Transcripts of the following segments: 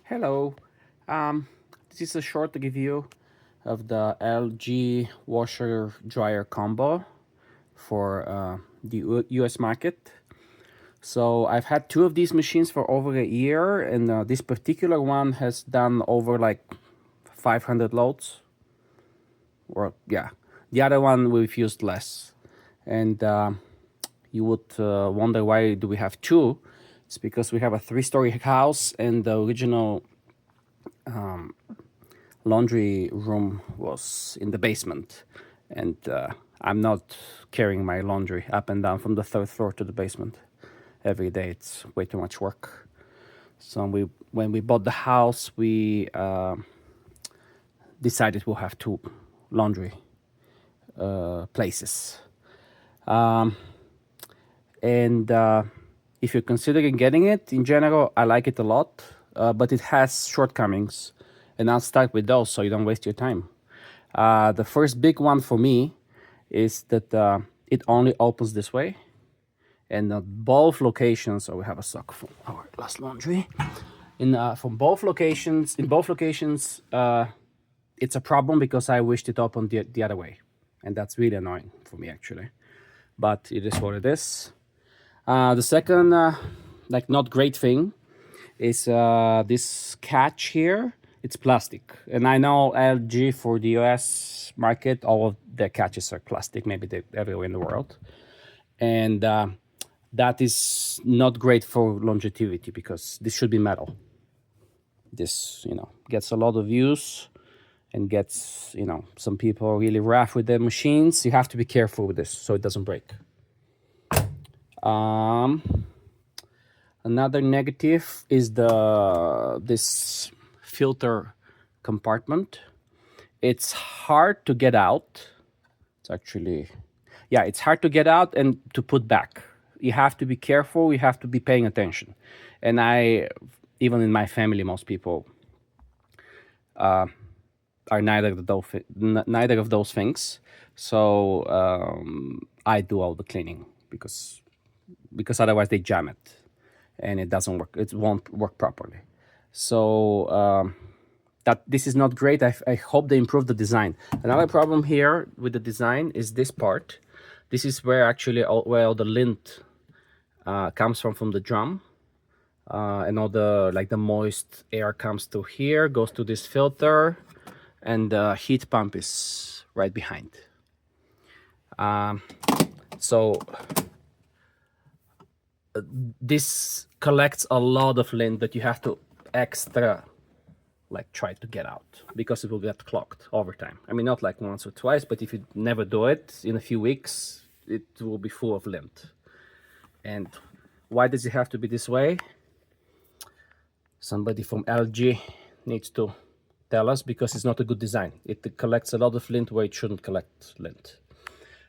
Hello. This is a short review of the LG washer dryer combo for the US market. So I've had two of these machines for over a year, and this particular one has done over like 500 loads. Or yeah, the other one we've used less. And you would wonder, why do we have two? It's because we have a 3-story house, and the original laundry room was in the basement, and I'm not carrying my laundry up and down from the 3rd floor to the basement every day. It's way too much work. So when we bought the house, we decided we'll have two laundry places. And if you're considering getting it, in general, I like it a lot, but it has shortcomings, and I'll start with those so you don't waste your time. The first big one for me is that it only opens this way, and at both locations. So we have a sock from our last laundry. From both locations, it's a problem because I wished it opened the other way, and that's really annoying for me actually. But it is what it is. The second, not great thing is this catch here. It's plastic, and I know LG for the US market, all of their catches are plastic. Maybe they're everywhere in the world, and that is not great for longevity because this should be metal. This gets a lot of use and gets some people are really rough with their machines. You have to be careful with this so it doesn't break. Another negative is this filter compartment. It's hard to get out. It's hard to get out and to put back. You have to be careful. You have to be paying attention. And even in my family, most people are neither of those things. So I do all the cleaning because otherwise they jam it and it doesn't work. It won't work properly. So that this is not great. I hope they improve the design. Another problem here with the design is this part. This is where actually all the lint comes from the drum, and all the moist air comes through here, goes to this filter, and the heat pump is right behind. So this collects a lot of lint that you have to extra try to get out because it will get clogged over time. I mean, not like once or twice, but if you never do it, in a few weeks it will be full of lint. And why does it have to be this way? Somebody from LG needs to tell us, because it's not a good design. It collects a lot of lint where it shouldn't collect lint.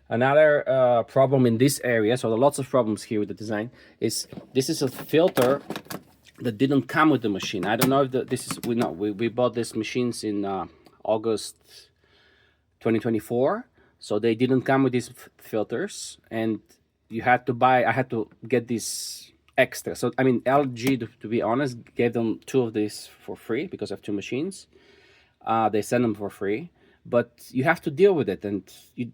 Another problem in this area, so there are lots of problems here with the design, is this is a filter that didn't come with the machine. I don't know if we bought these machines in August 2024, so they didn't come with these filters, and I had to get these extra. So I mean, LG, to be honest, gave them two of these for free because I have two machines. They send them for free, but you have to deal with it, and you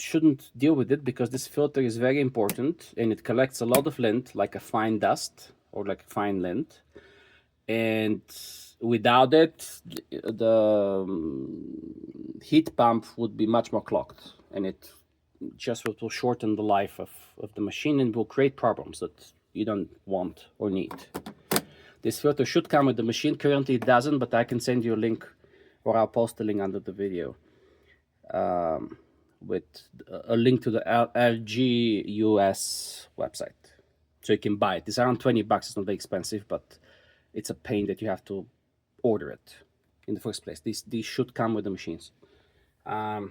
shouldn't deal with it because this filter is very important and it collects a lot of lint, like a fine dust or like fine lint, and without it the heat pump would be much more clogged, and it just will shorten the life of the machine and will create problems that you don't want or need. This filter should come with the machine. Currently it doesn't, but I can send you a link, or I'll post a link under the video with a link to the LG US website, so you can buy it. It's around $20. It's not very expensive, but it's a pain that you have to order it in the first place. These should come with the machines. And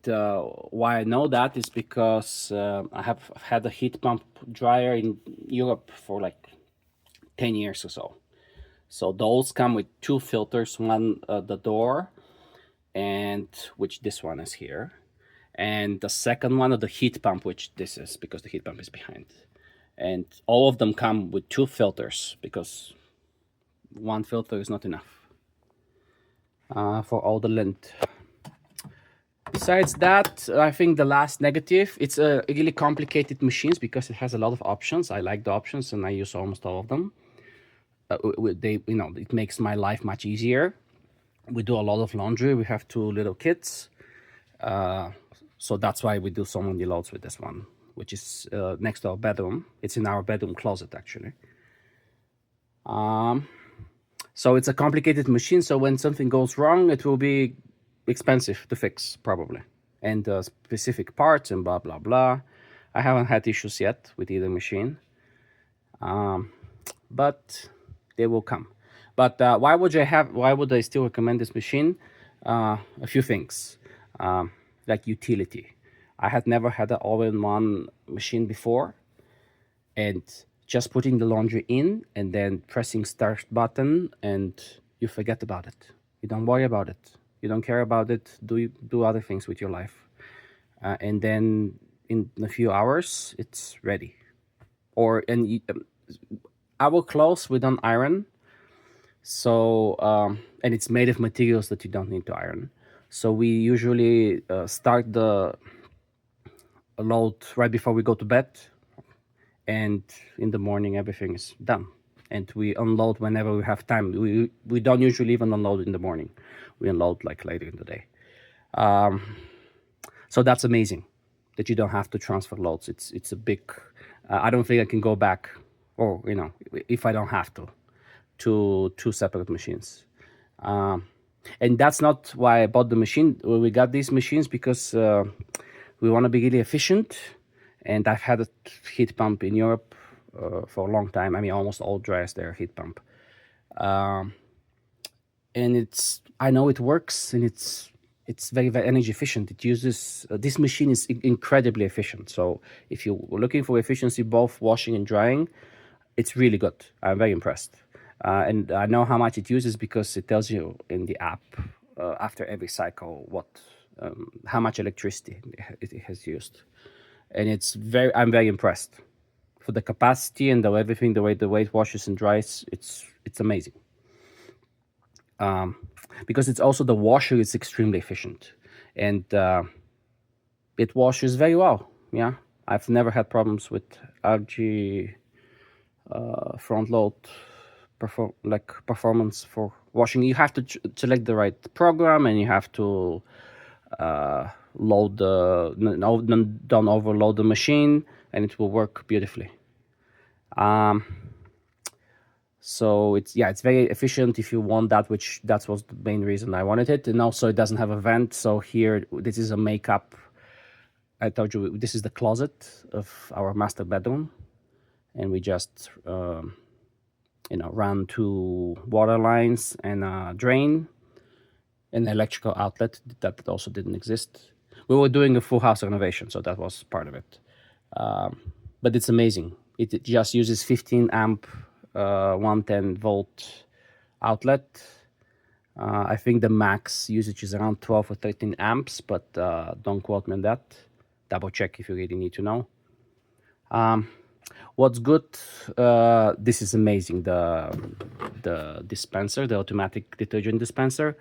why I know that is because I have had a heat pump dryer in Europe for like 10 years or so. So those come with two filters, one the door, and which this one is here, and the second one of the heat pump, which this is, because the heat pump is behind. And all of them come with two filters because one filter is not enough for all the length. Besides that, I think the last negative, it's a really complicated machines because it has a lot of options. I like the options and I use almost all of them. It makes my life much easier. We do a lot of laundry. We have 2 little kids. So that's why we do so many loads with this one, which is next to our bedroom. It's in our bedroom closet, actually. So it's a complicated machine. So when something goes wrong, it will be expensive to fix, probably. And specific parts and blah, blah, blah. I haven't had issues yet with either machine. But they will come. But why would I still recommend this machine? A few things. Like utility. I had never had an all-in-one machine before, and just putting the laundry in and then pressing start button and you forget about it. You don't worry about it. You don't care about it. Do other things with your life, and then in a few hours it's ready. Our clothes we don't iron, so and it's made of materials that you don't need to iron. So we usually start the load right before we go to bed, and in the morning everything is done. And we unload whenever we have time. We don't usually even unload in the morning. We unload like later in the day. So that's amazing that you don't have to transfer loads. It's a big. I don't think I can go back, or if I don't have to 2 separate machines. And that's not why I bought the machine. We got these machines because we want to be really efficient. And I've had a heat pump in Europe for a long time. I mean, almost all dryers there are heat pump. And I know it works, and it's very, very energy efficient. It uses, this machine is incredibly efficient. So if you're looking for efficiency, both washing and drying, it's really good. I'm very impressed. And I know how much it uses because it tells you in the app after every cycle how much electricity it has used. And I'm very impressed for the capacity and everything, the way it washes and dries. It's amazing. Because it's also the washer is extremely efficient, and it washes very well. Yeah, I've never had problems with RG front load performance for washing. You have to select the right program, and you have to don't overload the machine, and it will work beautifully. So it's very efficient if you want that, which that was the main reason I wanted it. And also it doesn't have a vent. So here, this is a makeup. I told you this is the closet of our master bedroom, and we just run 2 water lines and a drain, an electrical outlet that also didn't exist. We were doing a full house renovation, so that was part of it. But it's amazing. It just uses 15 amp 110 volt outlet. I think the max usage is around 12 or 13 amps, but don't quote me on that. Double check if you really need to know. What's good, this is amazing, the dispenser, the automatic detergent dispenser.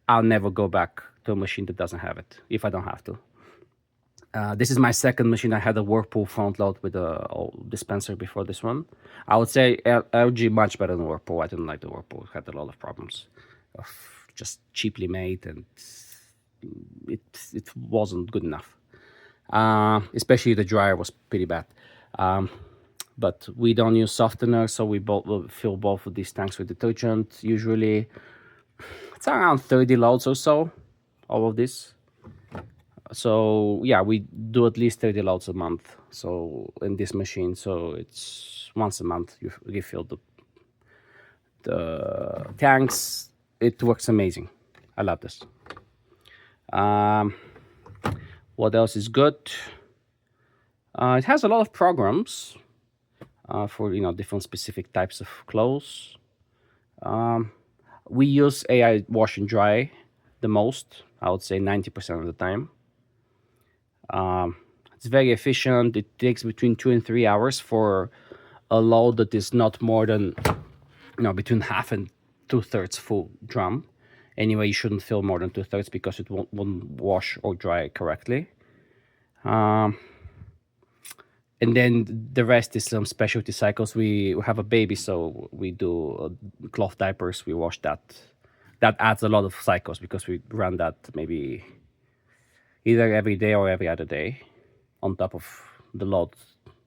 I'll never go back to a machine that doesn't have it if I don't have to. This is my second machine. I had a Whirlpool front load with a dispenser before this one. I would say LG much better than Whirlpool. I didn't like the Whirlpool. It had a lot of problems. Just cheaply made, and it wasn't good enough. Especially the dryer was pretty bad. But we don't use softener, so we will fill both of these tanks with detergent. Usually it's around 30 loads or so, all of this. So yeah, we do at least 30 loads a month. So in this machine, so it's once a month you refill the tanks. It works amazing. I love this. What else is good? It has a lot of programs for different specific types of clothes. We use AI wash and dry the most. I would say 90% of the time. It's very efficient. It takes between 2 and 3 hours for a load that is not more than between half and 2/3 full drum. Anyway, you shouldn't fill more than 2/3 because it won't wash or dry correctly. And then the rest is some specialty cycles. We have a baby, so we do cloth diapers. We wash that. That adds a lot of cycles because we run that maybe either every day or every other day on top of the load.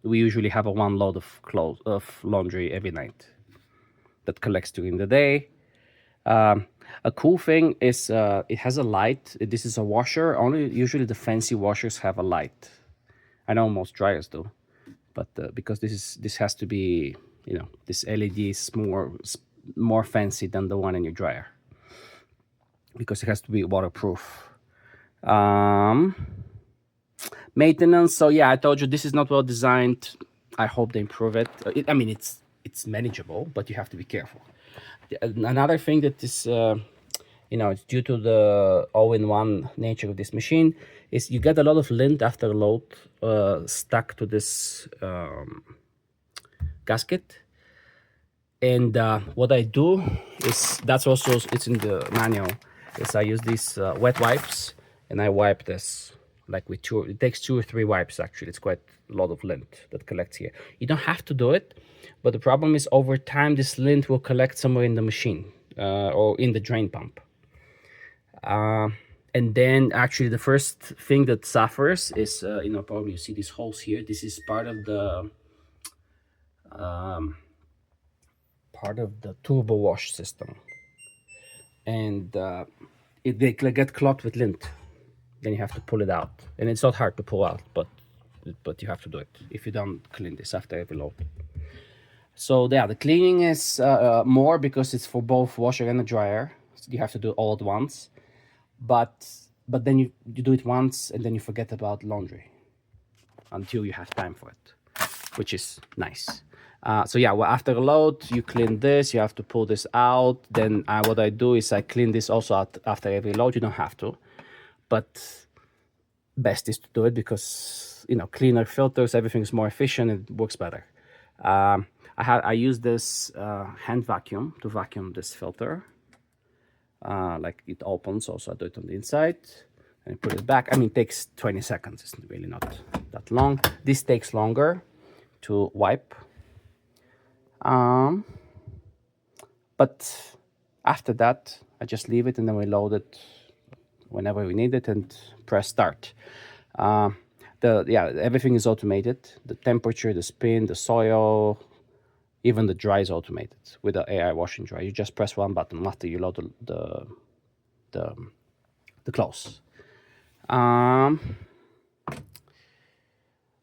We usually have a one load of laundry every night that collects during the day. A cool thing is it has a light. This is a washer. Only usually the fancy washers have a light. I know most dryers do, but because this has to be, this LED is more fancy than the one in your dryer because it has to be waterproof. Maintenance. So yeah, I told you this is not well designed. I hope they improve it. It's manageable, but you have to be careful. Another thing that is, it's due to the all-in-one nature of this machine, is you get a lot of lint after load stuck to this gasket. And what I do is, that's also, it's in the manual, is I use these wet wipes and I wipe this like with it takes 2 or 3 wipes actually. It's quite a lot of lint that collects here. You don't have to do it, but the problem is over time this lint will collect somewhere in the machine or in the drain pump. And then actually the first thing that suffers is, probably you see these holes here. This is part of the turbo wash system. And they get clogged with lint. Then you have to pull it out. And it's not hard to pull out, but you have to do it if you don't clean this after every load. So yeah, the cleaning is more because it's for both washer and a dryer. So you have to do it all at once. But then you do it once and then you forget about laundry until you have time for it, which is nice. So yeah, well, after a load, you clean this, you have to pull this out. Then what I do is I clean this also out after every load. You don't have to, but best is to do it because, cleaner filters, everything is more efficient, it works better. I use this hand vacuum to vacuum this filter. Like it opens also, I do it on the inside and put it back. It takes 20 seconds, it's really not that long. This takes longer to wipe. But after that, I just leave it and then we load it whenever we need it and press start. Everything is automated. The temperature, the spin, the soil, even the dry is automated with the AI washing dry. You just press one button after you load the clothes.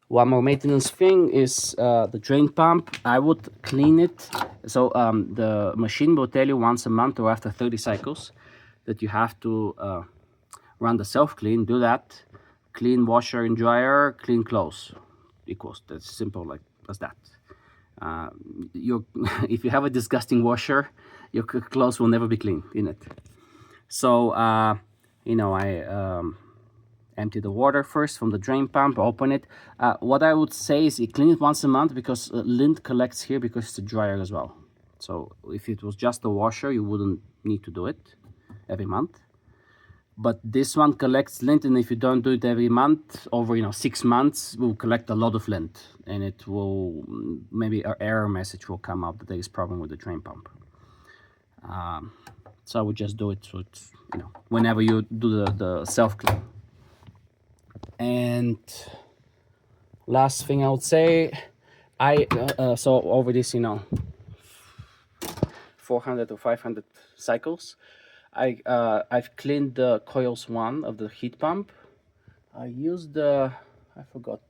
One more maintenance thing is the drain pump. I would clean it. So the machine will tell you once a month or after 30 cycles that you have to run the self-clean. Do that. Clean washer and dryer, clean clothes. Equals. That's simple like as that. If you have a disgusting washer, your clothes will never be clean in it. So, I empty the water first from the drain pump, open it. What I would say is you clean it once a month because lint collects here because it's a dryer as well. So if it was just a washer, you wouldn't need to do it every month. But this one collects lint, and if you don't do it every month, over 6 months, it will collect a lot of lint, and it will maybe an error message will come up that there is problem with the drain pump. So I would just do it so it's, whenever you do the self clean. And last thing I would say, so over this 400 or 500 cycles, I've cleaned the coils 1 of the heat pump. I used I forgot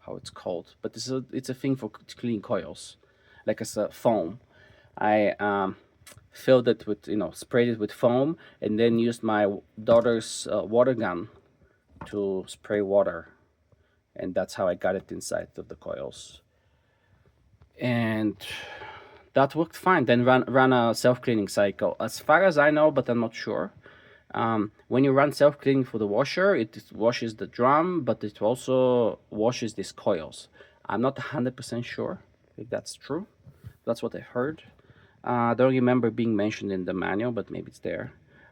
how it's called, but it's a thing for to clean coils, like as a foam. I filled it with, sprayed it with foam, and then used my daughter's water gun to spray water, and that's how I got it inside of the coils. And that worked fine. Then run a self-cleaning cycle, as far as I know, but I'm not sure. When you run self-cleaning for the washer, it washes the drum, but it also washes these coils. I'm not 100% sure if that's true. That's what I heard. I don't remember being mentioned in the manual, but maybe it's there.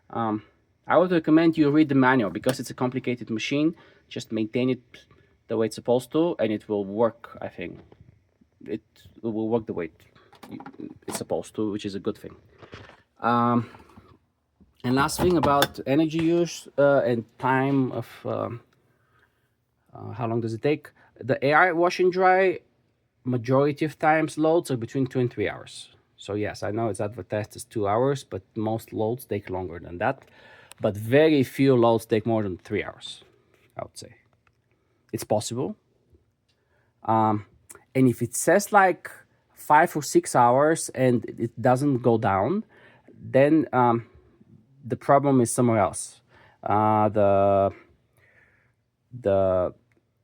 I would recommend you read the manual because it's a complicated machine. Just maintain it the way it's supposed to, and it will work. I think it will work the way it's supposed to, which is a good thing. And last thing about energy use and time of how long does it take? The AI wash and dry, majority of times loads are between 2 and 3 hours. So yes, I know it's advertised as 2 hours, but most loads take longer than that. But very few loads take more than 3 hours, I would say. It's possible. And if it says like 5 or 6 hours and it doesn't go down, then the problem is somewhere else.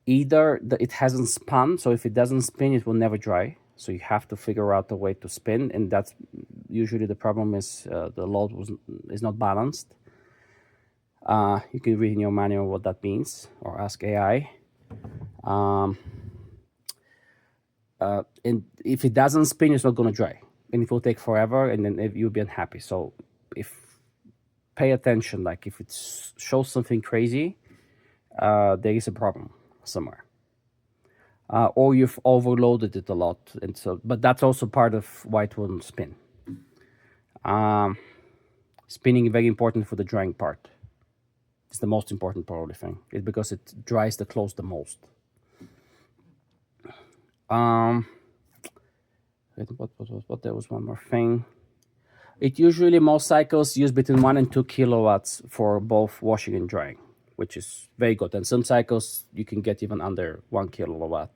It hasn't spun, so if it doesn't spin, it will never dry. So you have to figure out a way to spin, and that's usually the problem is the load is not balanced. You can read in your manual what that means or ask AI. And if it doesn't spin, it's not going to dry, and it will take forever, and then you'll be unhappy. So pay attention. Like if it shows something crazy, there is a problem somewhere. Or you've overloaded it a lot, and so, but that's also part of why it won't spin. Spinning is very important for the drying part. It's the most important probably thing. It's because it dries the clothes the most. What there was one more thing. It usually, most cycles use between 1 and 2 kilowatts for both washing and drying, which is very good. And some cycles you can get even under 1 kilowatt.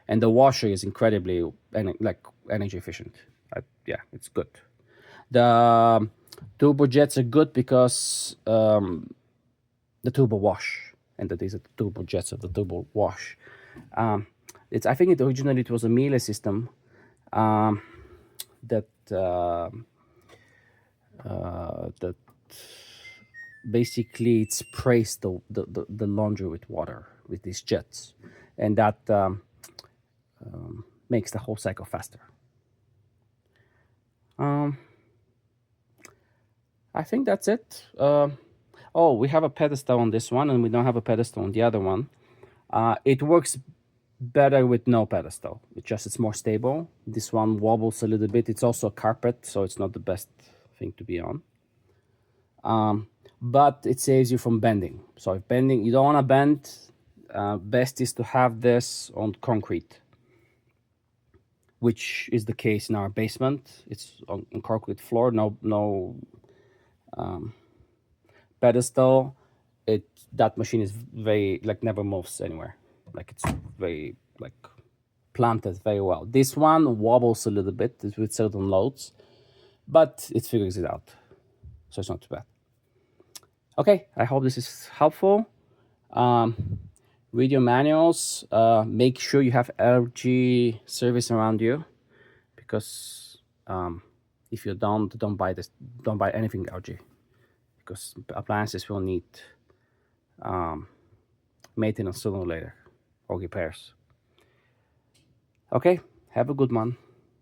And the washer is incredibly energy efficient. Yeah, it's good. The turbo jets are good because the turbo wash, and that is the turbo jets of the turbo wash. I think originally it was a Miele system that basically it sprays the laundry with water with these jets, and that makes the whole cycle faster. I think that's it. Oh, we have a pedestal on this one, and we don't have a pedestal on the other one. It works better with no pedestal. It's more stable. This one wobbles a little bit. It's also a carpet, so it's not the best thing to be on. But it saves you from bending. So if bending, you don't want to bend, best is to have this on concrete, which is the case in our basement. It's on concrete floor, no pedestal. That machine is very never moves anywhere. It's very planted very well. This one wobbles a little bit with certain loads, but it figures it out, so it's not too bad. Okay, I hope this is helpful. Read your manuals. Make sure you have LG service around you, because if you don't buy this, don't buy anything LG, because appliances will need maintenance sooner or later, or repairs. Okay, have a good one.